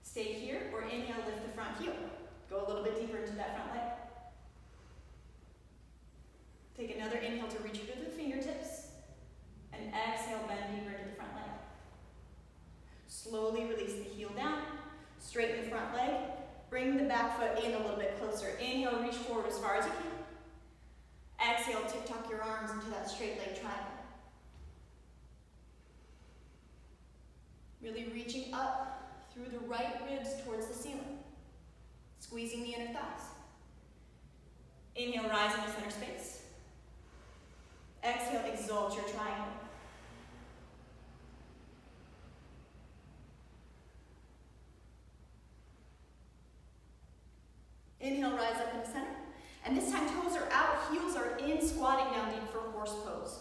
Stay here, or inhale, lift the front heel. Go a little bit deeper into that front leg. Take another inhale to reach through the fingertips, and exhale, bend deeper into the front leg. Slowly release the heel down, straighten the front leg, bring the back foot in a little bit closer. Inhale, reach forward as far as you can. Exhale, tuck your arms into that straight leg triangle. Really reaching up through the right ribs towards the ceiling, squeezing the inner thighs. Inhale, rise into center space. Exhale, exalt your triangle. Inhale, rise up into center. And this time, toes are out, heels are in, squatting down deep for horse pose.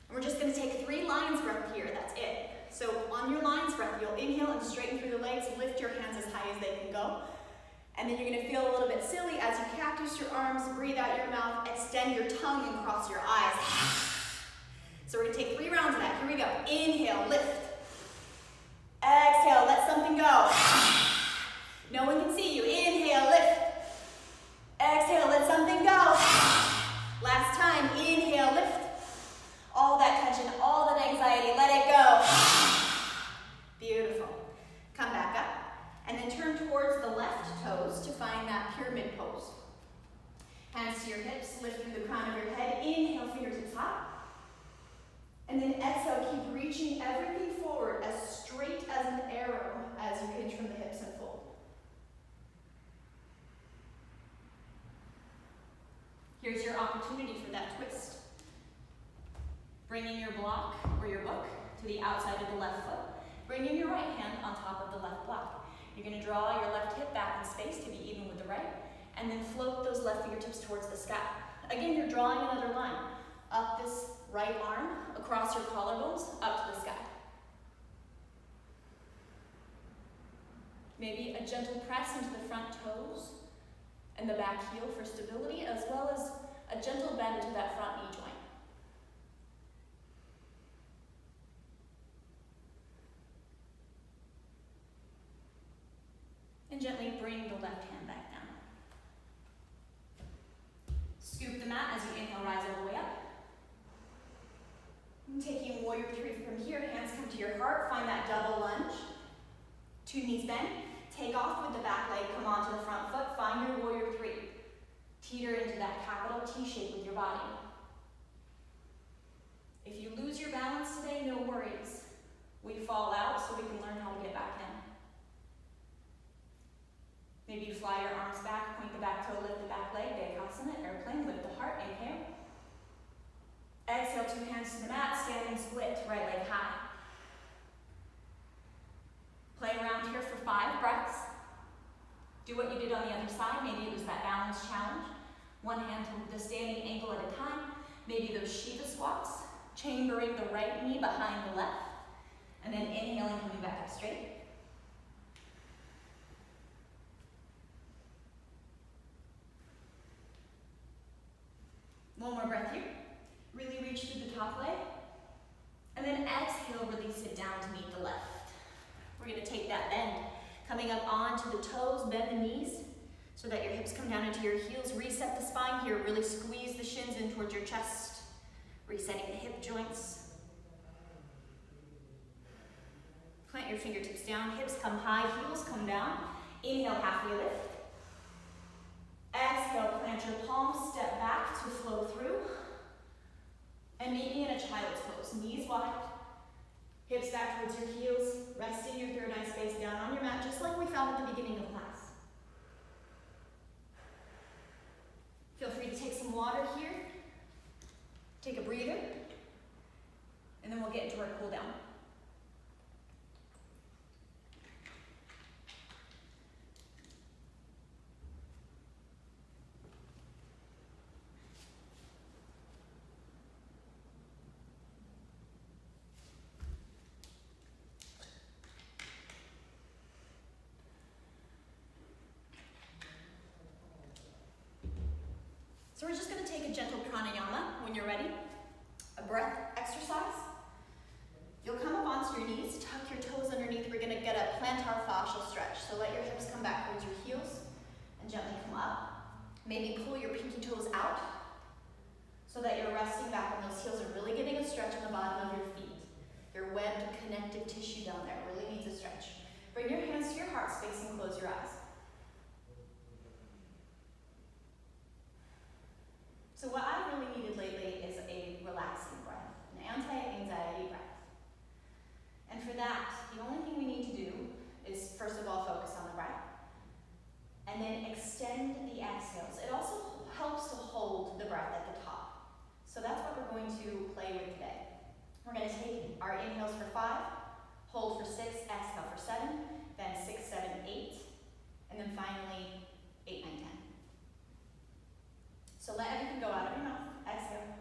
And we're just going to take 3 lion's breath here, that's it. So on your lion's breath, you'll inhale and straighten through the legs, lift your hands as high as they can go. And then you're going to feel a little bit silly as you cactus your arms, breathe out your mouth, extend your tongue and cross your eyes. So we're going to take 3 rounds of that. Here we go. Inhale, lift. Exhale, let something go. No one can see you. Inhale, lift. Exhale, let something go. Last time, inhale, lift. All that tension, all that anxiety, let it go. Beautiful. Come back up, and then turn towards the left toes to find that pyramid pose. Hands to your hips, lift through the crown of your head. Inhale, fingertips high. And then exhale, keep reaching everything forward as straight as an arrow as you hinge from the hips and fold. Here's your opportunity for that twist. Bringing your block or your book to the outside of the left foot. Bringing your right hand on top of the left block. You're going to draw your left hip back in space to be even with the right, and then float those left fingertips towards the sky. Again, you're drawing another line. Up this right arm, across your collarbones, up to the sky. Maybe a gentle press into the front toes and the back heel for stability, as well as a gentle bend into that front knee joint. And gently bring the left hand back down. Scoop the mat as you inhale, rise all the way up. And taking warrior 3 from here, hands come to your heart, find that double lunge. 2 knees bend, take off with the back leg, come onto the front foot, find your warrior 3. Teeter into that capital T shape with your body. If you lose your balance today, no worries. We fall out so we can learn how to get back in. Maybe you fly your arms back, point the back toe, lift the back leg, Dekasana, airplane, lift the heart, inhale. Exhale, 2 hands to the mat, standing split, right leg high. Play around here for 5 breaths. Do what you did on the other side. Maybe it was that balance challenge. 1 hand to the standing ankle at a time. Maybe those Shiva squats, chambering the right knee behind the left, and then inhaling, coming back up straight. One more breath here. Really reach through the top leg. And then exhale, release it down to meet the left. We're going to take that bend. Coming up onto the toes, bend the knees so that your hips come down into your heels. Reset the spine here. Really squeeze the shins in towards your chest. Resetting the hip joints. Plant your fingertips down. Hips come high, heels come down. Inhale, halfway lift. Exhale, plant your palms, step back to flow through. And maybe in a child's pose. Knees wide. Hips back towards your heels. Resting your third eye space down on your mat, just like we found at the beginning of class. Feel free to take some water here. Take a breather. And then we'll get into our cool down. So we're just going to take a gentle pranayama when you're ready, a breath exercise. You'll come up onto your knees, tuck your toes underneath. We're gonna get a plantar fascial stretch. So let your hips come back towards your heels and gently come up. Maybe pull your pinky toes out so that you're resting back and those heels are really getting a stretch on the bottom of your feet. Your webbed connective tissue down there really needs a stretch. Bring your hands to your heart space and close your eyes. So what I really needed lately is a relaxing breath, an anti-anxiety breath. And for that, the only thing we need to do is, first of all, focus on the breath, and then extend the exhales. It also helps to hold the breath at the top. So that's what we're going to play with today. We're going to take our inhales for 5, hold for 6, exhale for 7, then 6, 7, 8, and then finally 8, 9, 10. So let everything go out of your mouth. Exhale.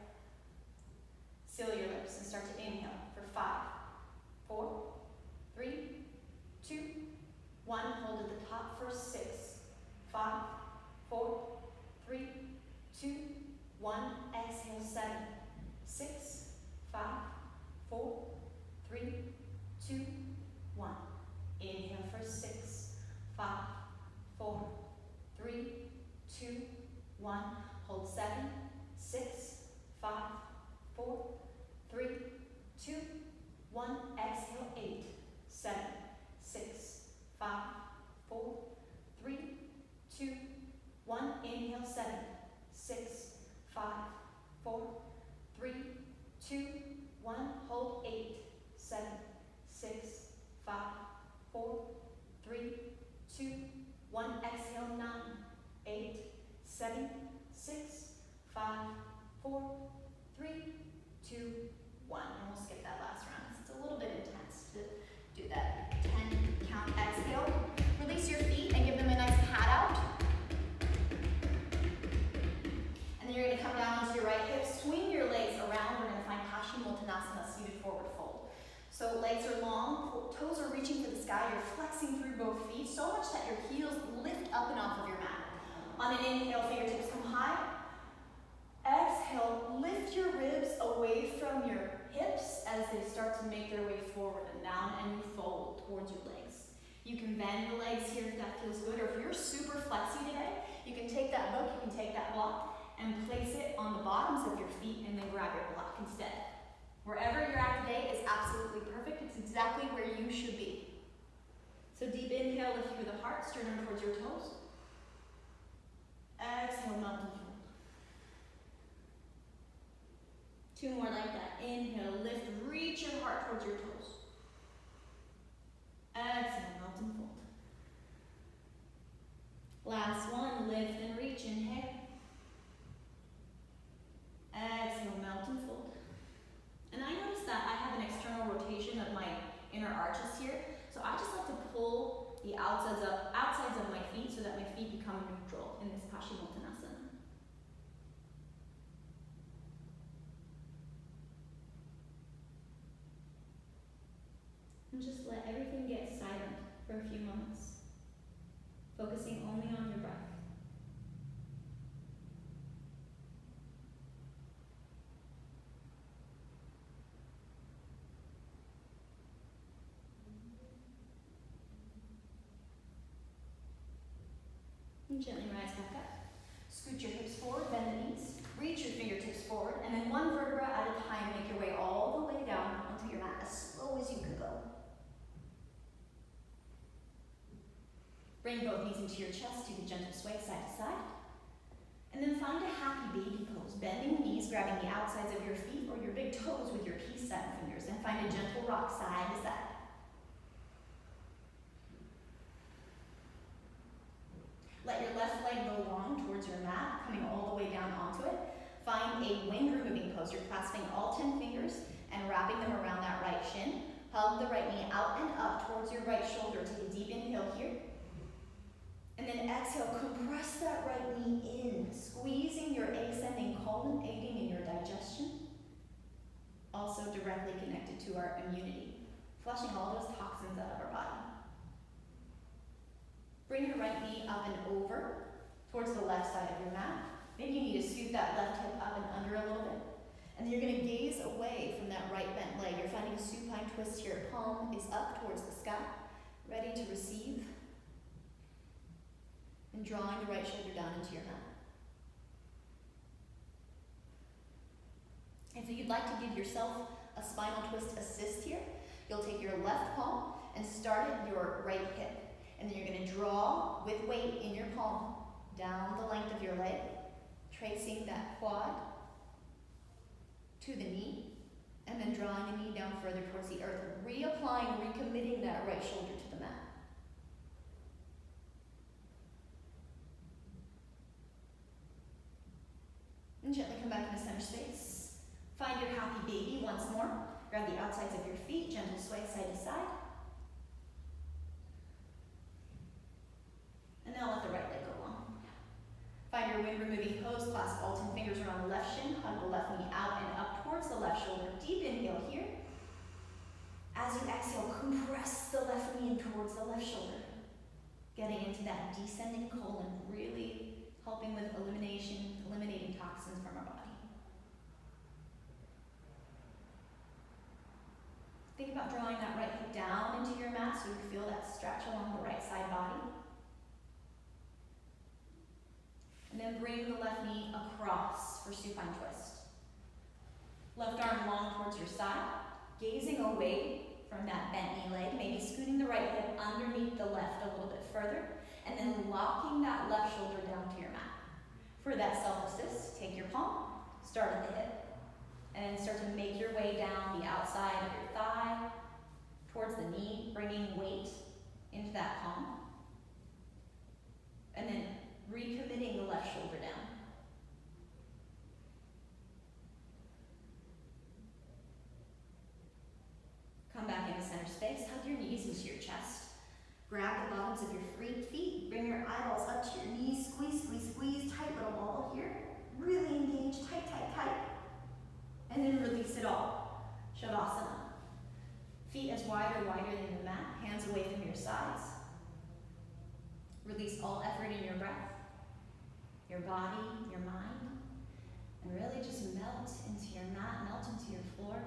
Seal your lips and start to inhale for 5, 4, 3, 2, 1. Hold at the top for 6, 5, 4, 3, 2, 1. Exhale 7, 6, 5, 4, 3, 2, 1. Inhale for 6, 5, 4, 3, 2, 1. Hold 7, 6, 5, 4, 3, 2, 1. Exhale 8, 7, 6, 5, 4, 3, 2, 1. Inhale 7, 6, 5, 4, 3, 2, 1. Hold 8, 7, 6, 5, 4, 3, 2, 1. Exhale 9, 8, 7, 6, 5, 4, 3, 2, 1. And we'll skip that last round. It's a little bit intense to do that 10 count exhale. Release your feet and give them a nice pat out. And then you're going to come down onto your right hip, swing your legs around. We're going to find Fascial, seated forward fold. So legs are long, toes are reaching for the sky. You're flexing through both feet so much that your heels lift up and off of your mat. On an inhale, fingertips come high. Exhale, lift your ribs away from your hips as they start to make their way forward and down, and you fold towards your legs. You can bend the legs here if that feels good, or if you're super flexy today, you can take that book, you can take that block, and place it on the bottoms of your feet, and then grab your block instead. Wherever you're at today is absolutely perfect. It's exactly where you should be. So deep inhale, lift through the heart, sternum towards your toes. Exhale, melt and fold. 2 more like that. Inhale, lift, reach your heart towards your toes. Exhale, melt and fold. Last one, lift and reach, inhale. Exhale, melt and fold. And I notice that I have an external rotation of my inner arches here, so I just like to pull the outsides of my feet so that my feet become neutral in this Fascial. And just let everything get silent for a few moments, focusing only on your breath. And gently rise back up. Scoot your hips forward, bend the knees, reach your fingertips forward, and then one vertebra at a time, make your way all the way down onto your mat as slow as you can go. Bring both knees into your chest, do the gentle sway side to side. And then find a happy baby pose, bending the knees, grabbing the outsides of your feet or your big toes with your peace sign fingers, and find a gentle rock side to side. Let your left leg go long towards your mat, coming all the way down onto it. Find a wind removing pose. You're clasping all 10 fingers and wrapping them around that right shin. Hug the right knee out and up towards your right shoulder. Take a deep inhale here. And then exhale, compress that right knee in, squeezing your ascending colon, aiding in your digestion. Also directly connected to our immunity, flushing all those toxins out of our body. Bring your right knee up and over towards the left side of your mat. Maybe you need to scoot that left hip up and under a little bit. And then you're going to gaze away from that right bent leg. You're finding a supine twist here. Palm is up towards the sky, ready to receive. And drawing the right shoulder down into your mat. If you'd like to give yourself a spinal twist assist here, you'll take your left palm and start at your right hip. And then you're going to draw with weight in your palm down the length of your leg, tracing that quad to the knee, and then drawing the knee down further towards the earth, reapplying, recommitting that right shoulder to the mat. And gently come back into center space. Find your happy baby once more. Grab the outsides of your feet, gentle sway side to side. And now let the right leg go long. Find your wind removing pose, clasp all 10 fingers around the left shin, hug the left knee out and up towards the left shoulder. Deep inhale here. As you exhale, compress the left knee in towards the left shoulder. Getting into that descending colon, really helping with eliminating toxins from our body. Think about drawing that right hip down into your mat so you feel that stretch along the right side body. And then bring the left knee across for supine twist. Left arm long towards your side, gazing away from that bent knee leg, maybe scooting the right hip underneath the left a little bit further, and then locking that left shoulder down to your mat. For that self-assist, take your palm, start at the hip, and start to make your way down the outside of your thigh, towards the knee, bringing weight into that palm, and then recommitting the left shoulder down. Come back into center space, hug your knees into your chest. Grab the bottoms of your feet, bring your eyeballs up to your knees, squeeze, squeeze, squeeze, tight little ball here. Really engage, tight, tight, tight. And then release it all. Shavasana. Feet as wider than the mat, hands away from your sides. Release all effort in your breath, your body, your mind, and really just melt into your mat, melt into your floor.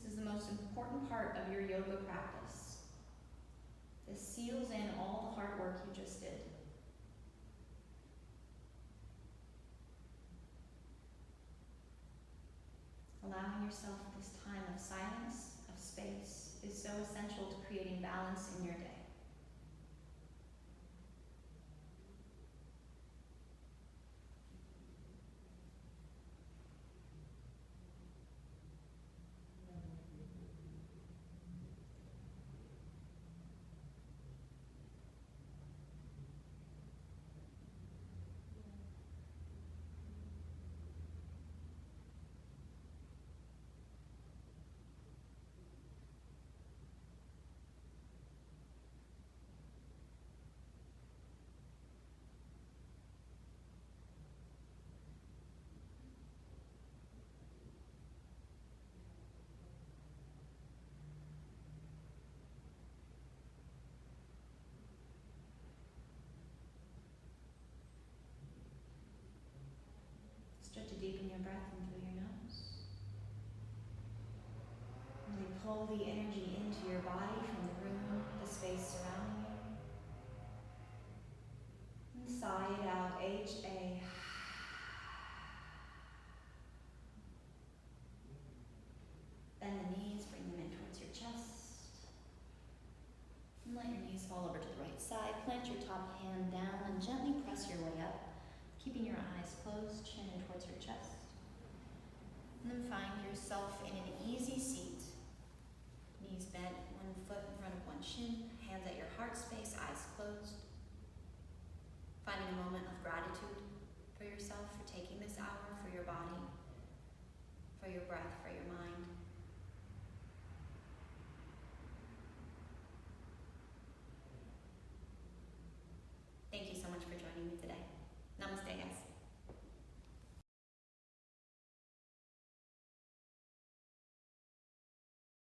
This is the most important part of your yoga practice. This seals in all the hard work you just did. Allowing yourself this time of silence, of space, is so essential to creating balance in your day. Start to deepen your breath in through your nose. And then pull the energy into your body from the room, the space surrounding you. And sigh it out, H-A. Bend the knees, bring them in towards your chest. And let your knees fall over to the right side. Plant your top hand down and gently press your way up. Keeping your eyes closed, chin in towards your chest. And then find yourself in an easy seat. Knees bent, one foot in front of one shin, hands at your heart space, eyes closed. Finding a moment of gratitude for yourself, for taking this hour, for your body, for your breath, for your mind. Thank you so much for joining me today. Namaste, guys.